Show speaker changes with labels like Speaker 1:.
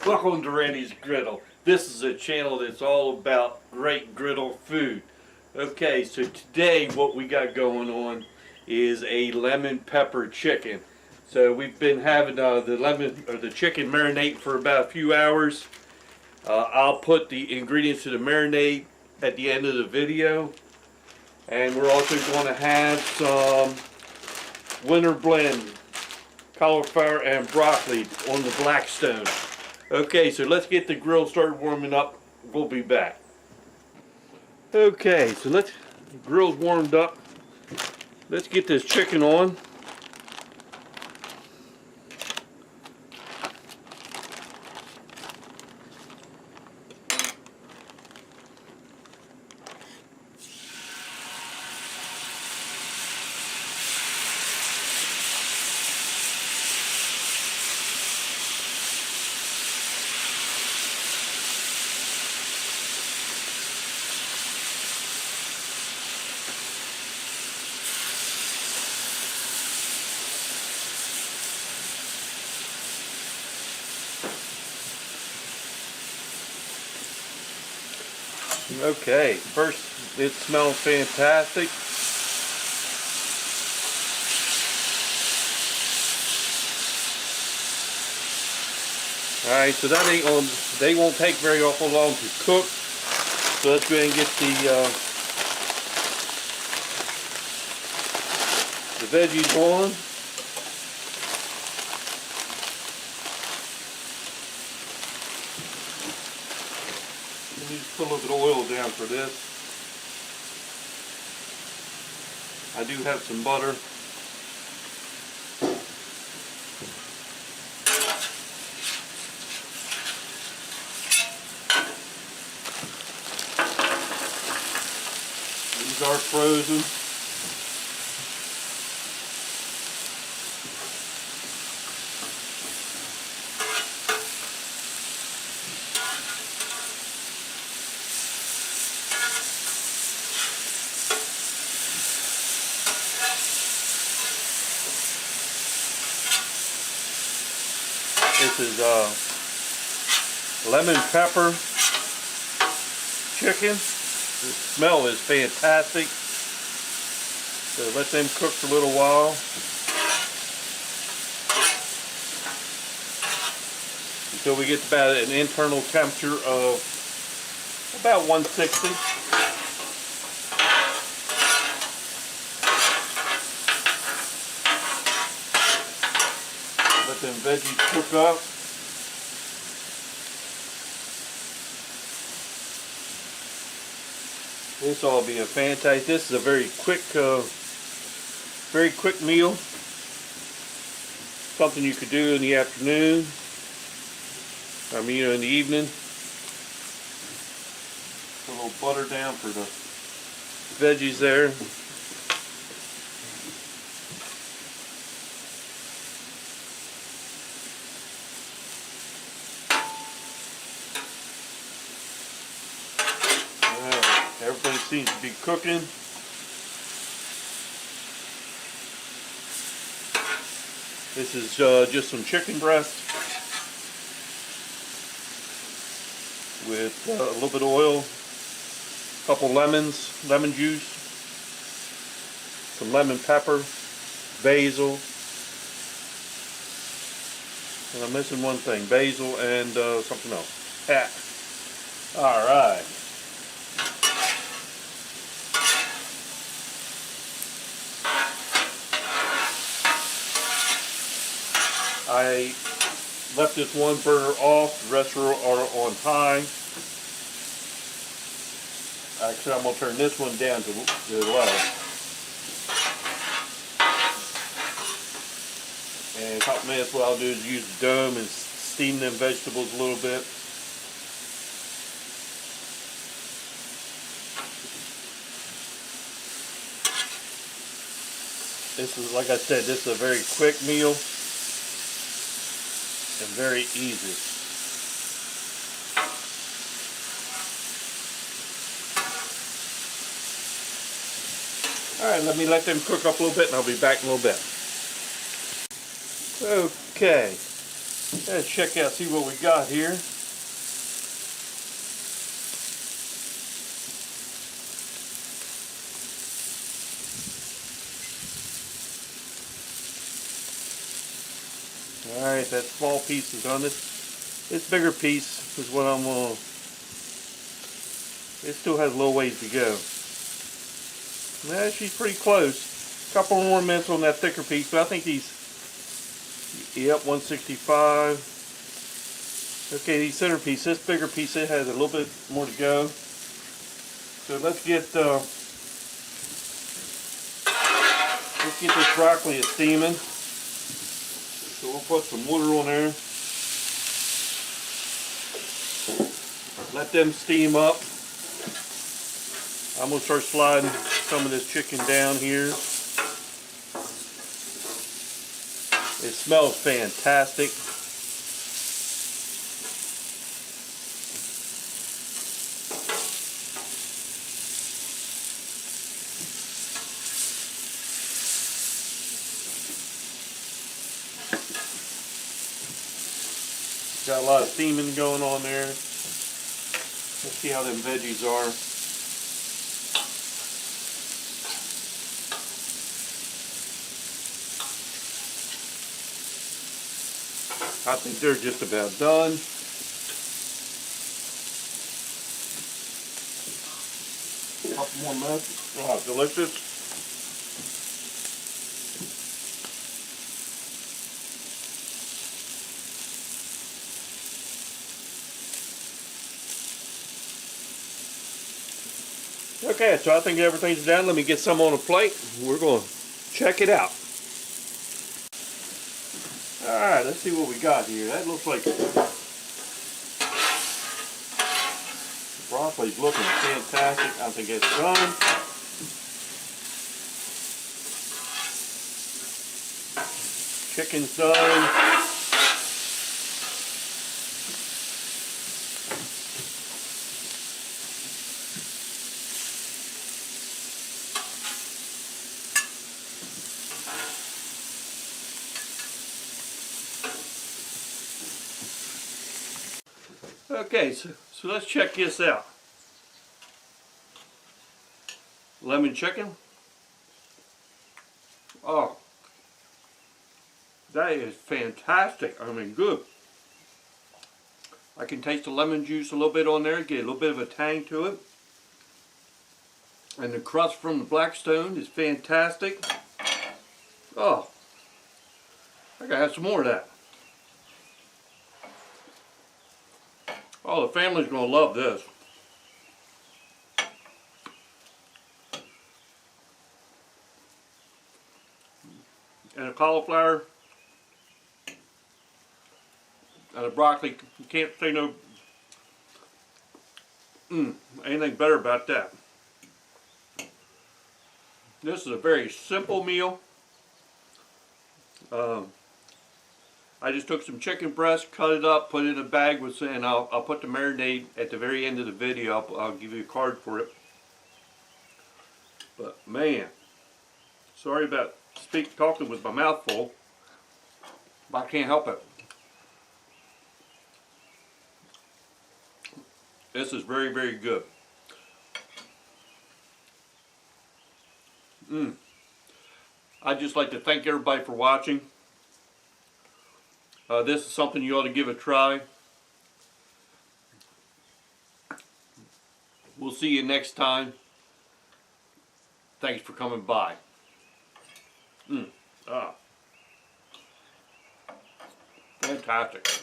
Speaker 1: Welcome to Randy's Griddle. This is a channel that's all about great griddle food. Okay, so today what we got going on is a lemon pepper chicken. So we've been having the chicken marinate for about a few hours. I'll put the ingredients to the marinade at the end of the video. And we're also going to have some winter blend cauliflower and broccoli on the Blackstone. Okay, so let's get the grill started warming up. We'll be back. Okay, so the grill's warmed up. Let's get this chicken on. Okay, first it smells fantastic. Alright, so that ain't on, they won't take very awful long to cook. So let's go ahead and get the veggies on. Let me just put a little bit of oil down for this. I do have some butter. These are frozen. This is lemon pepper chicken. The smell is fantastic. So let them cook for a little while. Until we get about an internal temperature of about 160. Let them veggies cook up. This will be a fantastic. This is a very quick meal. Something you could do in the afternoon. I mean, in the evening. Put a little butter down for the veggies there. Everything seems to be cooking. This is just some chicken breast with a little bit of oil, a couple lemons, lemon juice, some lemon pepper, basil, and I'm missing one thing, basil and something else. Alright. I left this one burner off, the rest are on high. Actually, I'm going to turn this one down to low. And in a couple minutes what I'll do is use the dome and steam them vegetables a little bit. This is, like I said, this is a very quick meal. And very easy. Alright, let me let them cook up a little bit and I'll be back in a little bit. Okay, Let's check out, see what we got here. Alright, that small piece is on this. This bigger piece is what I'm going to... It still has a little ways to go. Nah, she's pretty close. A couple more minutes on that thicker piece, but I think these... Yep, 165. Okay, these center piece, this bigger piece, it has a little bit more to go. So let's get this broccoli steaming. So we'll put some water on there. Let them steam up. I'm going to start sliding some of this chicken down here. It smells fantastic. Got a lot of steaming going on there. Let's see how them veggies are. I think they're just about done. A couple more minutes. Oh, delicious. Okay, so I think everything's done. Let me get some on a plate. We're going to check it out. Alright, let's see what we got here. That looks like broccoli's looking fantastic. I think it's done. Chicken's done. Okay, so let's check this out. Lemon chicken. Oh, that is fantastic. I mean, good. I can taste the lemon juice a little bit on there, get a little bit of a tang to it. And the crust from the Blackstone is fantastic. Oh, I gotta have some more of that. Oh, the family's gonna love this. And the cauliflower and the broccoli, you can't say no anything better about that. This is a very simple meal. I just took some chicken breast, cut it up, put it in a bag with, and I'll put the marinade at the very end of the video. I'll give you a card for it. But man, sorry about talking with my mouth full, but I can't help it. This is very, very good. I'd just like to thank everybody for watching. This is something you ought to give a try. We'll see you next time. Thanks for coming by. Fantastic.